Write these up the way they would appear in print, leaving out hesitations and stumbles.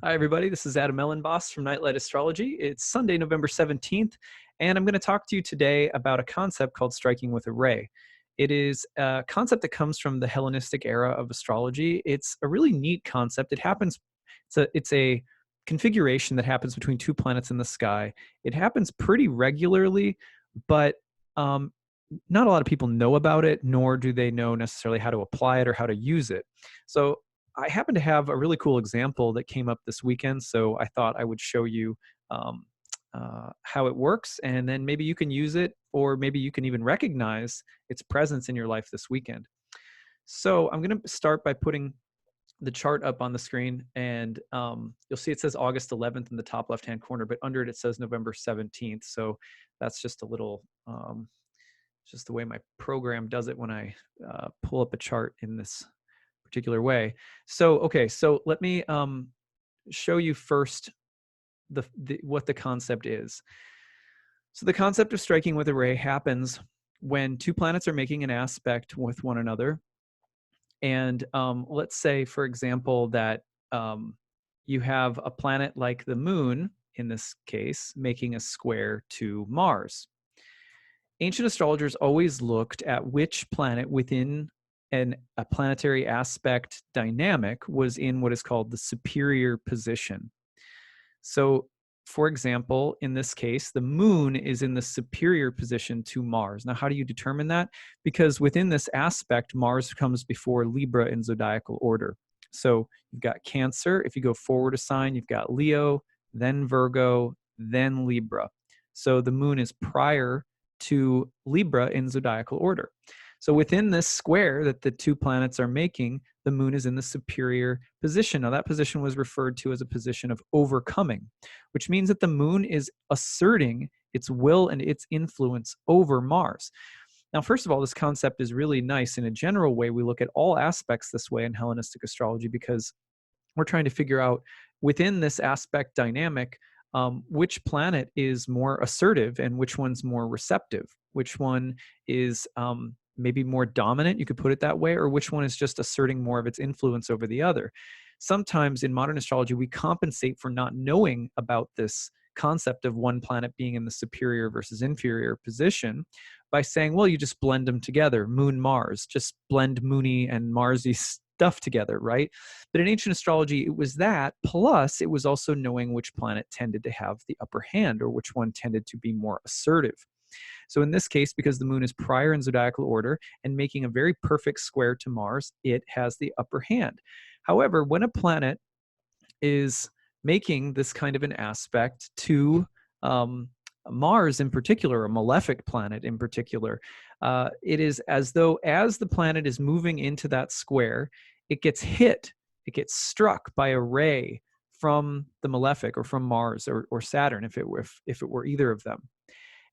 Hi, everybody. This is Elenbaas from Nightlight Astrology. It's Sunday, November 17th, and I'm going to talk to you today about a concept called striking with a ray. It is a concept that comes from the Hellenistic era of astrology. It's a really neat concept. It's a configuration that happens between two planets in the sky. It happens pretty regularly, but um, not a lot of people know about it, nor do they know necessarily how to apply it or how to use it. So I happen to have a really cool example that came up this weekend, so I thought I would show you um, how it works, and then maybe you can use it, or maybe you can even recognize its presence in your life this weekend. So I'm going to start by putting the chart up on the screen, and you'll see it says August 11th in the top left-hand corner, but under it, it says November 17th. So that's just a little, just the way my program does it when I pull up a chart in this particular way. So, okay, so let me show you first what the concept is. So the concept of striking with a ray happens when two planets are making an aspect with one another. And let's say, for example, that you have a planet like the moon, in this case, making a square to Mars. Ancient astrologers always looked at which planet within a planetary aspect dynamic was in what is called the superior position. So, for example, in this case, the moon is in the superior position to Mars. Now, how do you determine that? Because within this aspect, Mars comes before Libra in zodiacal order. So you've got Cancer. If you go forward a sign, you've got Leo, then Virgo, then Libra. So the moon is prior to Libra in zodiacal order. So within this square that the two planets are making, the moon is in the superior position. Now, that position was referred to as a position of overcoming, which means that the moon is asserting its will and its influence over Mars. Now, first of all, this concept is really nice. In a general way, we look at all aspects this way in Hellenistic astrology because we're trying to figure out within this aspect dynamic, which planet is more assertive and which one's more receptive, which one is maybe more dominant, you could put it that way, or which one is just asserting more of its influence over the other. Sometimes in modern astrology, we compensate for not knowing about this concept of one planet being in the superior versus inferior position by saying, well, you just blend them together, Moon, Mars, just blend Moony and Marsy stuff together, right? But in ancient astrology, it was that, plus it was also knowing which planet tended to have the upper hand or which one tended to be more assertive. So in this case, because the moon is prior in zodiacal order and making a very perfect square to Mars, it has the upper hand. However, when a planet is making this kind of an aspect to Mars in particular, a malefic planet in particular, it is as though as the planet is moving into that square, it gets hit, it gets struck by a ray from the malefic or from Mars or Saturn, if it were either of them.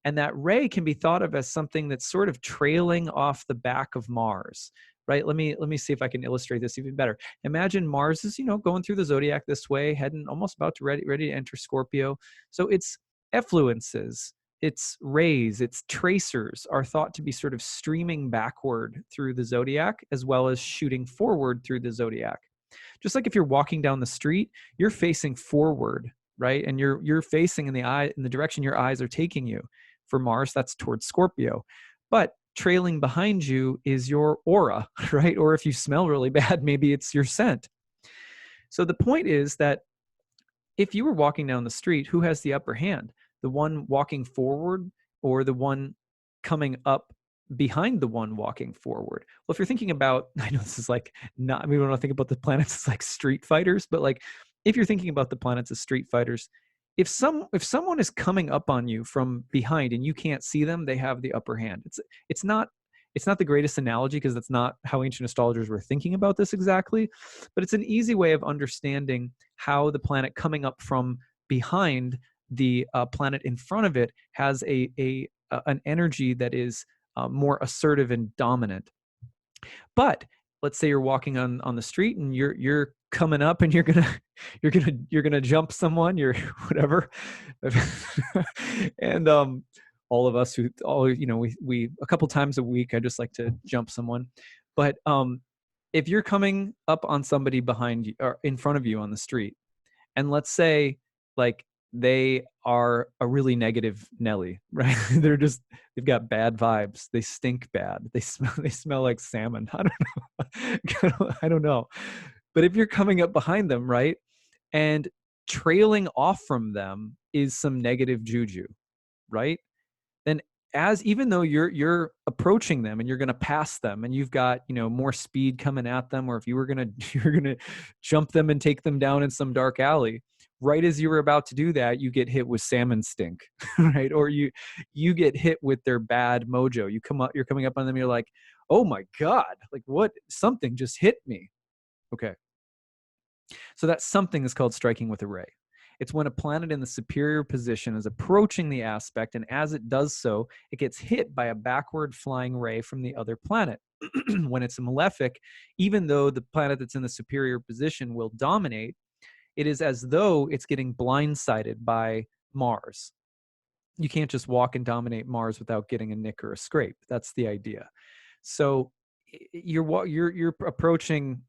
And that ray can be thought of as something that's sort of trailing off the back of Mars, right? Let me see if I can illustrate this even better. Imagine Mars is, going through the zodiac this way, heading almost about to ready to enter Scorpio. So its effluences, its rays, its tracers are thought to be sort of streaming backward through the zodiac as well as shooting forward through the zodiac. Just like if you're walking down the street, you're facing forward, right? And you're facing in the direction your eyes are taking you. For Mars, that's towards Scorpio. But trailing behind you is your aura, right? Or if you smell really bad, maybe it's your scent. So the point is that if you were walking down the street, who has the upper hand? The one walking forward or the one coming up behind the one walking forward? Well, if you're thinking about, I know this is like not, we don't think about the planets as like street fighters, but like if you're thinking about the planets as street fighters, if someone is coming up on you from behind and you can't see them, they have the upper hand. It's not the greatest analogy because that's not how ancient astrologers were thinking about this exactly, but it's an easy way of understanding how the planet coming up from behind the planet in front of it has an energy that is more assertive and dominant. But let's say you're walking on the street and you're coming up and you're gonna jump someone, you're whatever, and all of us we a couple times a week, I just like to jump someone, but if you're coming up on somebody behind you or in front of you on the street, And let's say like they are a really negative Nelly, right? They've got bad vibes. They stink bad. They smell like salmon. I don't know. I don't know. But if you're coming up behind them, right? And trailing off from them is some negative juju, right? Then as even though you're approaching them and you're going to pass them and you've got more speed coming at them, or if you were going to you're going to jump them and take them down in some dark alley, right as you were about to do that, you get hit with salmon stink, right? Or you get hit with their bad mojo. You're coming up on them, you're like, oh my god, like what, something just hit me. Okay, so that something is called striking with a ray. It's when a planet in the superior position is approaching the aspect, and as it does so, it gets hit by a backward flying ray from the other planet. When it's a malefic, even though the planet that's in the superior position will dominate, it is as though it's getting blindsided by Mars. You can't just walk and dominate Mars without getting a nick or a scrape. That's the idea. So you're approaching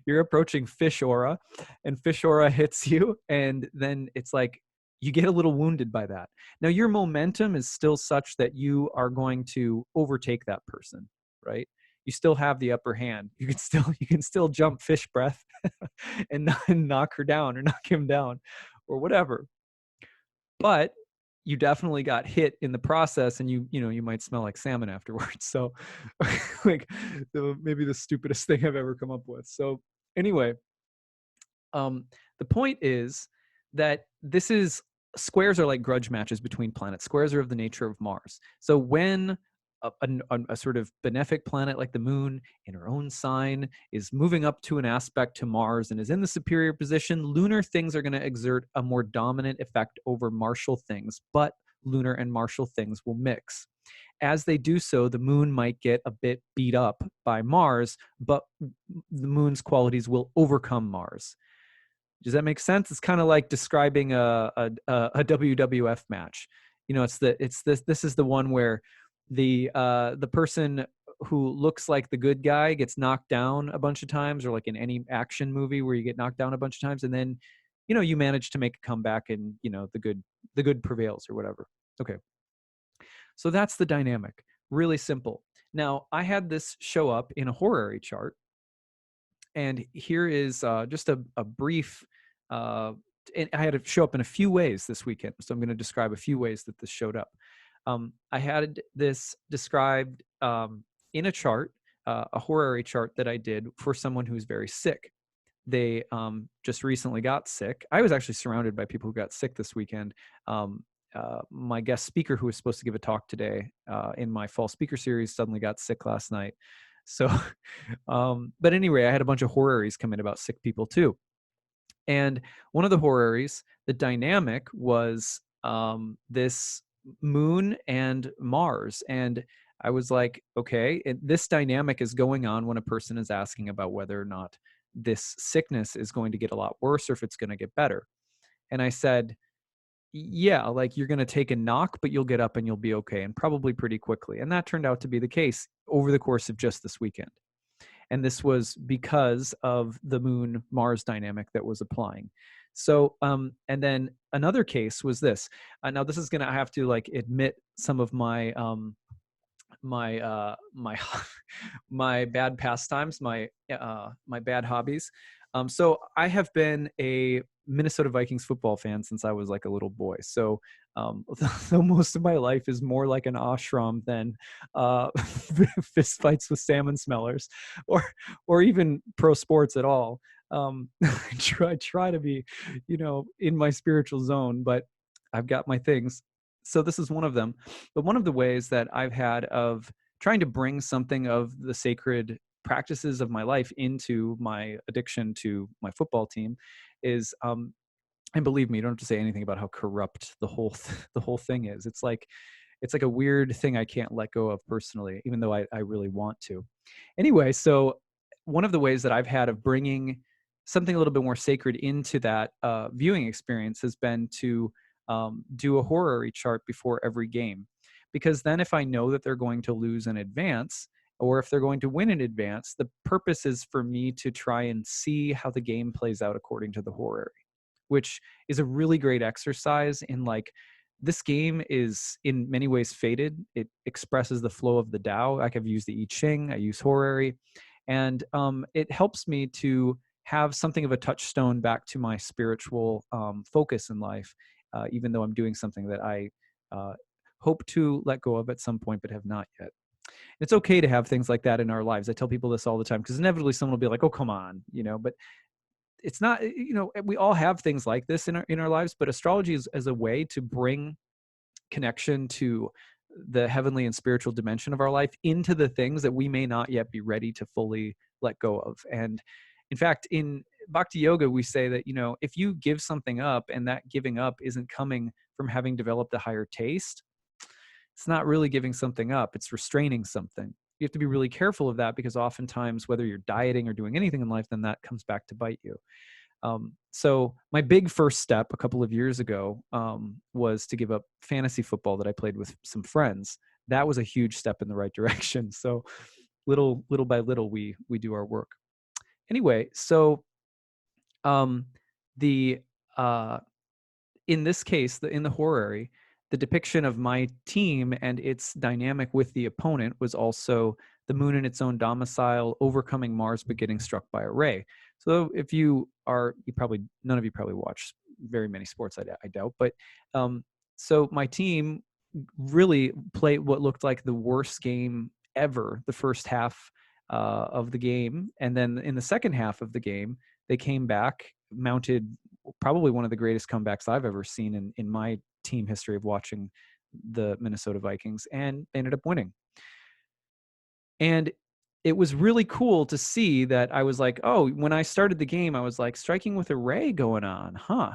you're approaching fish aura, and fish aura hits you, and then it's like you get a little wounded by that. Now your momentum is still such that you are going to overtake that person, right? You still have the upper hand. You can still jump fish breath and knock her down or knock him down or whatever. But you definitely got hit in the process, and you might smell like salmon afterwards. So like maybe the stupidest thing I've ever come up with. So anyway, the point is that this is squares are like grudge matches between planets. Squares are of the nature of Mars. So when a sort of benefic planet like the moon in her own sign is moving up to an aspect to Mars and is in the superior position, lunar things are going to exert a more dominant effect over martial things, but lunar and martial things will mix. As they do so, the moon might get a bit beat up by Mars, but the moon's qualities will overcome Mars. Does that make sense? It's kind of like describing a WWF match. This is the one where the person who looks like the good guy gets knocked down a bunch of times, or like in any action movie where you get knocked down a bunch of times, and then you manage to make a comeback, and the good prevails or whatever. Okay, so that's the dynamic. Really simple. Now I had this show up in a horary chart, and here is just a brief, and I had to show up in a few ways this weekend. So I'm going to describe a few ways that this showed up. I had this described in a chart, a horary chart that I did for someone who's very sick. They just recently got sick. I was actually surrounded by people who got sick this weekend. My guest speaker, who was supposed to give a talk today in my fall speaker series, suddenly got sick last night. So, but anyway, I had a bunch of horaries come in about sick people too. And one of the horaries, the dynamic was this moon and Mars. And I was like, okay, this dynamic is going on when a person is asking about whether or not this sickness is going to get a lot worse or if it's going to get better. And I said, yeah, like you're going to take a knock, but you'll get up and you'll be okay, and probably pretty quickly. And that turned out to be the case over the course of just this weekend. And this was because of the moon Mars dynamic that was applying. So, and then another case was this. Now this is going to have to like admit some of my, my my bad pastimes, my bad hobbies. So I have been a Minnesota Vikings football fan since I was like a little boy. So so most of my life is more like an ashram than fist fights with salmon smellers, or even pro sports at all. I try to be, in my spiritual zone, but I've got my things. So this is one of them. But one of the ways that I've had of trying to bring something of the sacred practices of my life into my addiction to my football team is, and believe me, you don't have to say anything about how corrupt the whole thing is. It's like a weird thing I can't let go of personally, even though I really want to. Anyway, so one of the ways that I've had of bringing something a little bit more sacred into that viewing experience has been to do a horary chart before every game. Because then if I know that they're going to lose in advance, or if they're going to win in advance, the purpose is for me to try and see how the game plays out according to the horary, which is a really great exercise in like, this game is in many ways fated. It expresses the flow of the Tao. Like I've used the I Ching, I use horary, and it helps me to have something of a touchstone back to my spiritual focus in life, even though I'm doing something that I hope to let go of at some point, but have not yet. It's okay to have things like that in our lives. I tell people this all the time because inevitably someone will be like, "Oh, come on," but it's not, we all have things like this in our lives, but astrology is as a way to bring connection to the heavenly and spiritual dimension of our life into the things that we may not yet be ready to fully let go of. And in fact, in bhakti yoga, we say that, if you give something up and that giving up isn't coming from having developed a higher taste, it's not really giving something up, it's restraining something. You have to be really careful of that, because oftentimes, whether you're dieting or doing anything in life, then that comes back to bite you. So my big first step a couple of years ago was to give up fantasy football that I played with some friends. That was a huge step in the right direction. So little by little, we do our work. Anyway, so the in this case, in the horary, the depiction of my team and its dynamic with the opponent was also the moon in its own domicile, overcoming Mars, but getting struck by a ray. So if none of you probably watch very many sports, I doubt. But so my team really played what looked like the worst game ever, the first half of the game. And then in the second half of the game, they came back, mounted probably one of the greatest comebacks I've ever seen in my team history of watching the Minnesota Vikings, and they ended up winning. And it was really cool to see that. I was like, oh, when I started the game, I was like, striking with a ray going on, huh?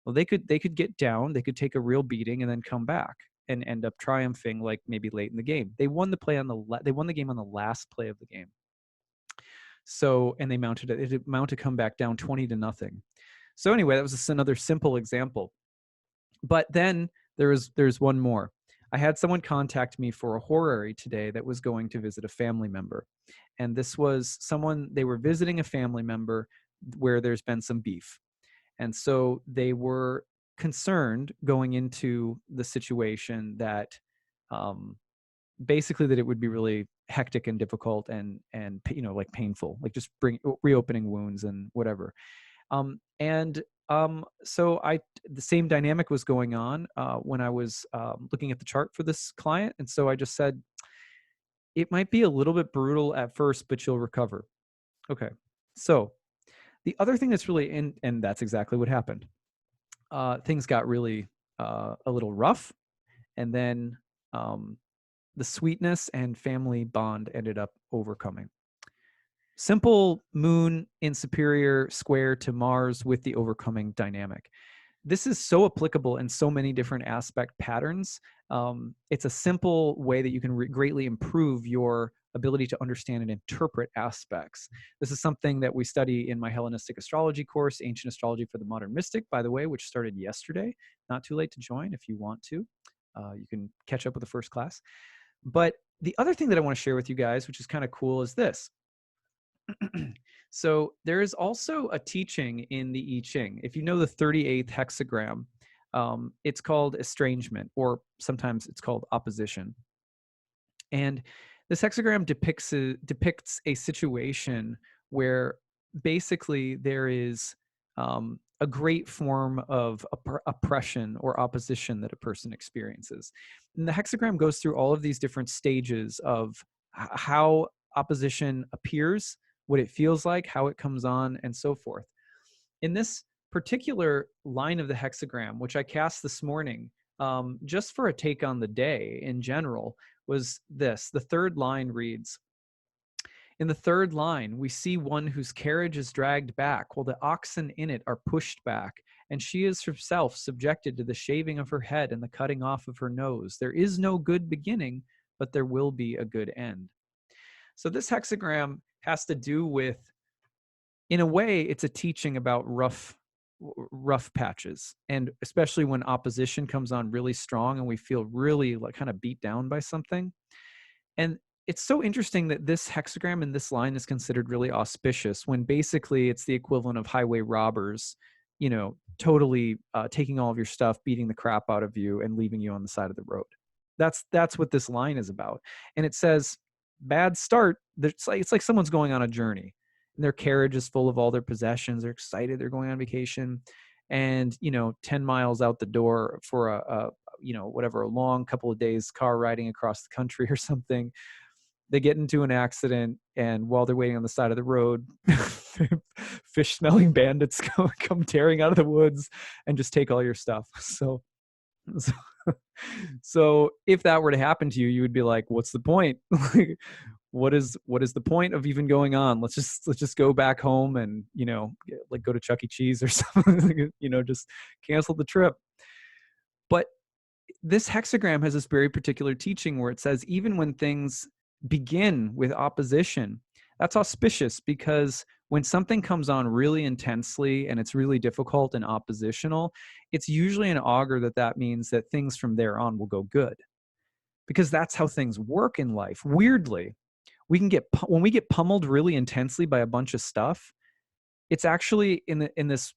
Well, they could get down, they could take a real beating and then come back and end up triumphing, like maybe late in the game. They won the game on the last play of the game. So, and they mounted to come back down 20-0. So anyway, that was another simple example. But then there's one more. I had someone contact me for a horary today that was going to visit a family member. And this was they were visiting a family member where there's been some beef. And so they were concerned going into the situation that basically that it would be really hectic and difficult and like painful, like just reopening wounds and whatever. So the same dynamic was going on when I was looking at the chart for this client. And so I just said, it might be a little bit brutal at first, but you'll recover. Okay. So the other thing that's really and that's exactly what happened. Things got really a little rough. And then the sweetness and family bond ended up overcoming. Simple moon in superior square to Mars with the overcoming dynamic. This is so applicable in so many different aspect patterns. It's a simple way that you can greatly improve your ability to understand and interpret aspects. This is something that we study in my Hellenistic Astrology course, Ancient Astrology for the Modern Mystic, by the way, which started yesterday. Not too late to join if you want to. You can catch up with the first class. But the other thing that I want to share with you guys, which is kind of cool, is this. So there is also a teaching in the I Ching. If you know the 38th hexagram, it's called estrangement, or sometimes it's called opposition. And this hexagram depicts a situation where basically there is a great form of oppression or opposition that a person experiences. And the hexagram goes through all of these different stages of how opposition appears, what it feels like, how it comes on, and so forth. In this particular line of the hexagram, which I cast this morning, just for a take on the day in general, was this. The third line reads, in the third line, we see one whose carriage is dragged back, while the oxen in it are pushed back, and she is herself subjected to the shaving of her head and the cutting off of her nose. There is no good beginning, but there will be a good end. So this hexagram has to do with, in a way, it's a teaching about rough patches, and especially when opposition comes on really strong and we feel really like kind of beat down by something. And it's so interesting that this hexagram in this line is considered really auspicious when basically it's the equivalent of highway robbers, totally taking all of your stuff, beating the crap out of you, and leaving you on the side of the road. That's what this line is about. And it says, bad start. It's like someone's going on a journey, and their carriage is full of all their possessions. They're excited. They're going on vacation, and 10 miles out the door for a long couple of days car riding across the country or something, they get into an accident, and while they're waiting on the side of the road, fish smelling bandits come tearing out of the woods and just take all your stuff. So, so if that were to happen to you, you would be like, what's the point? what is the point of even going on? Let's just go back home and, like go to Chuck E. Cheese or something, just cancel the trip. But this hexagram has this very particular teaching where it says, even when things begin with opposition, that's auspicious, because when something comes on really intensely and it's really difficult and oppositional, it's usually an augur that means that things from there on will go good, because that's how things work in life. Weirdly, when we get pummeled really intensely by a bunch of stuff, it's actually in this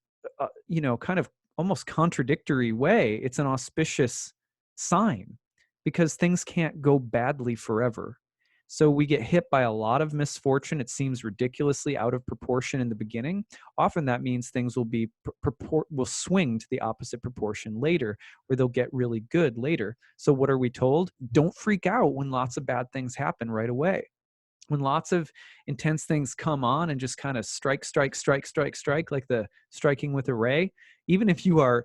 kind of almost contradictory way, it's an auspicious sign, because things can't go badly forever. So we get hit by a lot of misfortune. It seems ridiculously out of proportion in the beginning. Often that means things will swing to the opposite proportion later, where they'll get really good later. So what are we told? Don't freak out when lots of bad things happen right away. When lots of intense things come on and just kind of strike, like the striking with a ray, even if you are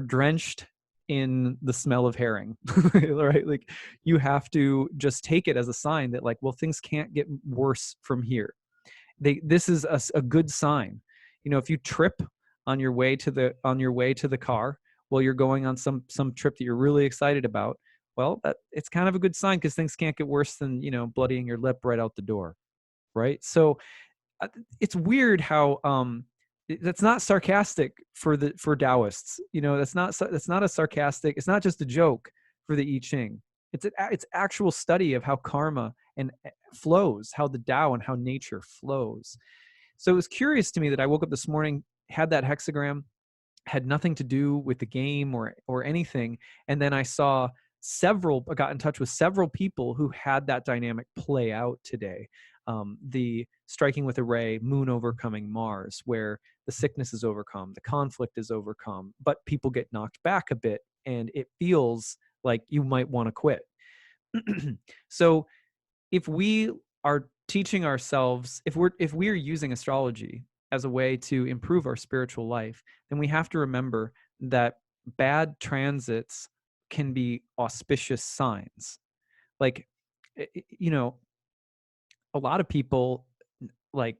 drenched in the smell of herring, right? Like, you have to just take it as a sign that, like, well, things can't get worse from here. This is a good sign. If you trip on your way to the car while you're going on some trip that you're really excited about, well, it's kind of a good sign, because things can't get worse than, bloodying your lip right out the door, right? So it's weird how that's not sarcastic for Taoists. That's not a sarcastic. It's not just a joke for the I Ching. It's actual study of how karma and flows, how the Tao and how nature flows. So it was curious to me that I woke up this morning, had that hexagram, had nothing to do with the game or anything, and then I got in touch with several people who had that dynamic play out today. The striking with a ray, moon overcoming Mars, where the sickness is overcome, the conflict is overcome, but people get knocked back a bit, and it feels like you might want to quit. So if we are teaching ourselves, if we're using astrology as a way to improve our spiritual life, then we have to remember that bad transits can be auspicious signs. Like, a lot of people, like,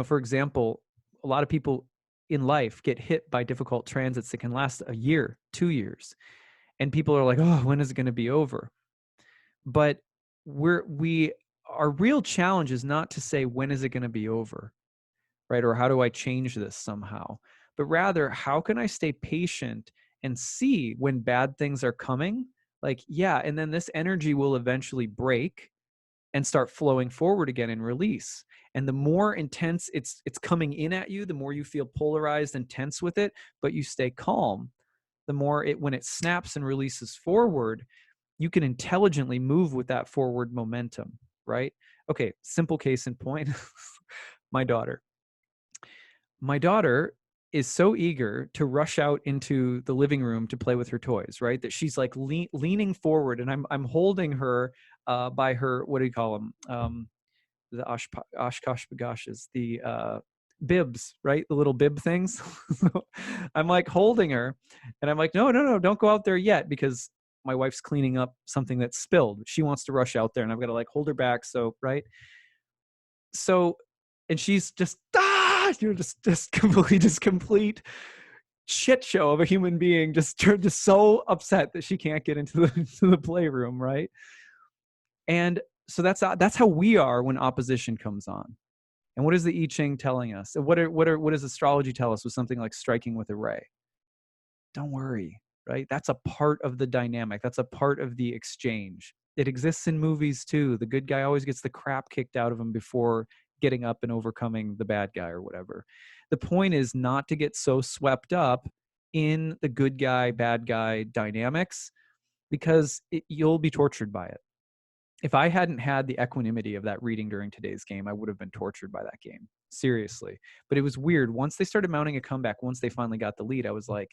for example, a lot of people in life get hit by difficult transits that can last a year, 2 years. And people are like, oh, when is it going to be over? But our real challenge is not to say, when is it going to be over? Right? Or how do I change this somehow? But rather, how can I stay patient and see when bad things are coming? Like, yeah, and then this energy will eventually break and start flowing forward again and release. And the more intense it's coming in at you, the more you feel polarized and tense with it, but you stay calm. The more when it snaps and releases forward, you can intelligently move with that forward momentum, right? Okay, simple case in point. My daughter is so eager to rush out into the living room to play with her toys, right? That she's like leaning forward, and I'm holding her by her, what do you call them? The Oshkosh Bagoshes, the bibs, right? The little bib things. I'm like holding her, and I'm like, no, don't go out there yet, because my wife's cleaning up something that's spilled. She wants to rush out there, and I've got to like hold her back. So, right. So, and she's just, just complete shit show of a human being, just so upset that she can't get into the playroom, right? And so that's how we are when opposition comes on. And what is the I Ching telling us? What does astrology tell us with something like striking with a ray? Don't worry, right? That's a part of the dynamic. That's a part of the exchange. It exists in movies too. The good guy always gets the crap kicked out of him before getting up and overcoming the bad guy or whatever. The point is not to get so swept up in the good guy, bad guy dynamics, because you'll be tortured by it. If I hadn't had the equanimity of that reading during today's game, I would have been tortured by that game. Seriously. But it was weird. Once they started mounting a comeback, once they finally got the lead, I was like,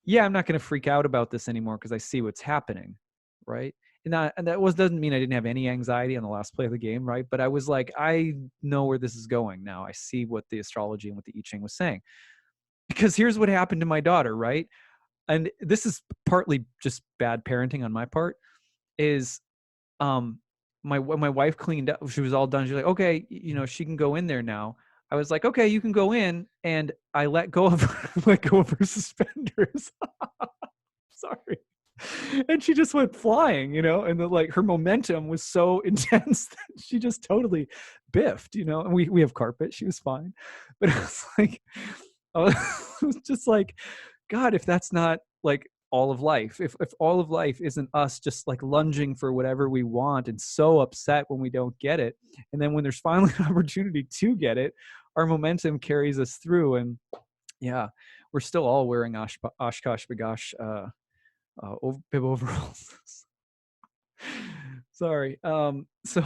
yeah, I'm not going to freak out about this anymore because I see what's happening, right? And that doesn't mean I didn't have any anxiety on the last play of the game, right? But I was like, I know where this is going now. I see what the astrology and what the I Ching was saying. Because here's what happened to my daughter, right? And this is partly just bad parenting on my part, is when my wife cleaned up, she was all done. She's like, okay, she can go in there now. I was like, okay, you can go in. And I let go of her suspenders. Sorry. And she just went flying, and her momentum was so intense that she just totally biffed, and we have carpet. She was fine. But it was like, I was just like, God, if that's not like all of life, if all of life isn't us just like lunging for whatever we want and so upset when we don't get it, and then when there's finally an opportunity to get it, our momentum carries us through. And yeah, we're still all wearing Oshkosh Bagosh bib overalls. Sorry. So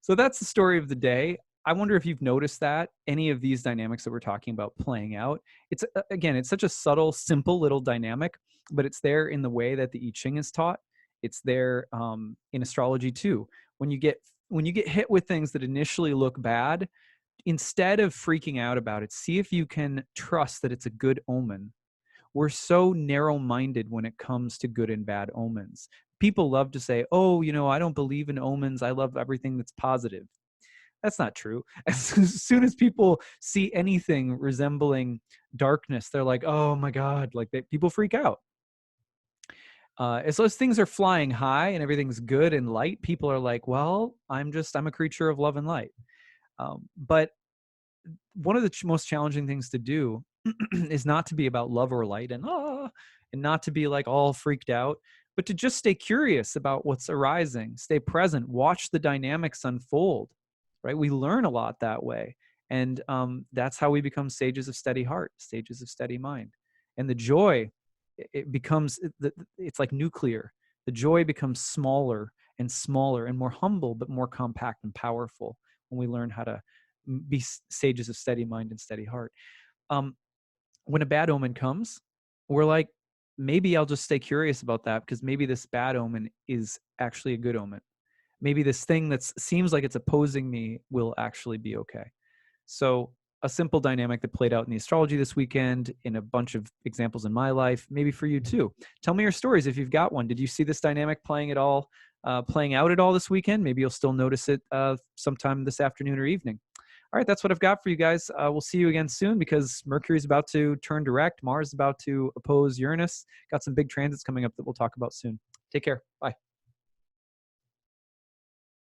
that's the story of the day. I wonder if you've noticed that any of these dynamics that we're talking about playing out. It's again, it's such a subtle, simple little dynamic, but it's there in the way that the I Ching is taught. It's there in astrology too. When you get hit with things that initially look bad, instead of freaking out about it, see if you can trust that it's a good omen. We're so narrow-minded when it comes to good and bad omens. People love to say, oh, I don't believe in omens. I love everything that's positive. That's not true. As soon as people see anything resembling darkness, they're like, oh my God, like people freak out. As things are flying high and everything's good and light, people are like, well, I'm a creature of love and light. But one of the most challenging things to do is not to be about love or light and not to be like all freaked out, but to just stay curious about what's arising, stay present, watch the dynamics unfold, right? We learn a lot that way. And that's how we become sages of steady heart, sages of steady mind. And the joy, it becomes, it's like nuclear. The joy becomes smaller and smaller and more humble, but more compact and powerful when we learn how to be sages of steady mind and steady heart. When a bad omen comes, we're like, maybe I'll just stay curious about that because maybe this bad omen is actually a good omen. Maybe this thing that seems like it's opposing me will actually be okay. So a simple dynamic that played out in the astrology this weekend, in a bunch of examples in my life, maybe for you too. Tell me your stories if you've got one. Did you see this dynamic playing out at all this weekend? Maybe you'll still notice it sometime this afternoon or evening. All right, that's what I've got for you guys. We'll see you again soon because Mercury's about to turn direct. Mars is about to oppose Uranus. Got some big transits coming up that we'll talk about soon. Take care. Bye.